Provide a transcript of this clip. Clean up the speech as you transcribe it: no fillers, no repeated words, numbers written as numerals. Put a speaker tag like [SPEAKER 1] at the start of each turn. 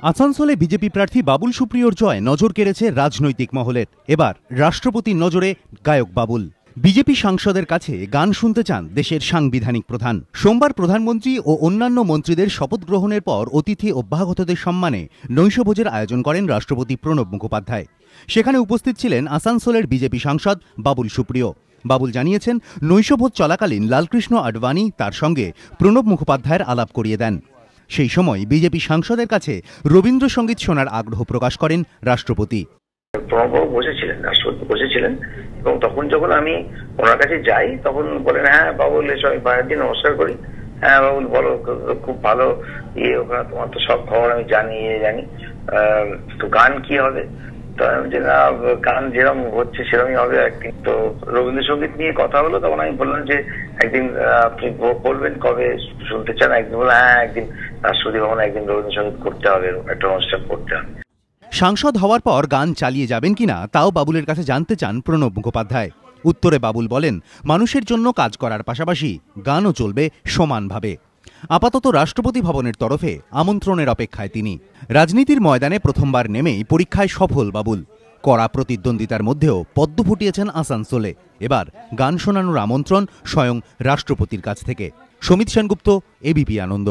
[SPEAKER 1] আসানসোলে বিজেপি প্রার্থী বাবুল সুপ্রিয়র জয় নজর কেড়েছে রাজনৈতিক মহলের। এবার রাষ্ট্রপতির নজরে গায়ক বাবুল। বিজেপি সাংসদের কাছে গান শুনতে চান দেশের সাংবিধানিক প্রধান। সোমবার প্রধানমন্ত্রী ও অন্যান্য মন্ত্রীদের শপথ গ্রহণের পর অতিথি অভ্যাগতদের সম্মানে নৈশভোজের আয়োজন করেন রাষ্ট্রপতি প্রণব মুখোপাধ্যায়। সেখানে উপস্থিত ছিলেন আসানসোলের বিজেপি সাংসদ বাবুল সুপ্রিয়। বাবুল জানিয়েছেন, নৈশভোজ চলাকালীন লালকৃষ্ণ আডবাণী তার সঙ্গে প্রণব মুখোপাধ্যায়ের আলাপ করিয়ে দেন। সেই সময় বিজেপি সাংসদের কাছে রবীন্দ্রসঙ্গীত শোনার আগ্রহ প্রকাশ করেন রাষ্ট্রপতি।
[SPEAKER 2] প্রণববাবু বসেছিলেন, রাষ্ট্রপতি বসেছিলেন, এবং তখন যখন আমি ওনার কাছে যাই তখন বলেন, হ্যাঁ বাবুল এসো, আমি বাইরে নমস্কার করি। হ্যাঁ বাবুল বলো, খুব ভালো ওখানে তোমার তো সব খবর আমি জানি তো গান কি হবে? তো আমি যে না, গান যেরকম হচ্ছে সেরকমই হবে একদিন। তো রবীন্দ্রসঙ্গীত নিয়ে কথা হলো, তখন আমি বললাম যে একদিন আপনি বলবেন কবে শুনতে চান। একদিন বললাম, হ্যাঁ একদিন রাষ্ট্রপতি ভবনে একদিন রবীন্দ্রসঙ্গীত করতে হবে, একটা অনুষ্ঠান করতে হবে।
[SPEAKER 1] সাংসদ হওয়ার পর গান চালিয়ে যাবেন কিনা তাও বাবুলের কাছে জানতে চান প্রণব মুখোপাধ্যায়। উত্তরে বাবুল বলেন, মানুষের জন্য কাজ করার পাশাপাশি গানও চলবে সমানভাবে। আপাতত রাষ্ট্রপতি ভবনের তরফে আমন্ত্রণের অপেক্ষায় তিনি। রাজনীতির ময়দানে প্রথমবার নেমেই পরীক্ষায় সফল বাবুল। কড়া প্রতিদ্বন্দ্বিতার মধ্যেও পদ্ম ফুটিয়েছেন আসানসোলে। এবার গান শোনানোর আমন্ত্রণ স্বয়ং রাষ্ট্রপতির কাছ থেকে। সমিত সেনগুপ্ত, এবিপি আনন্দ।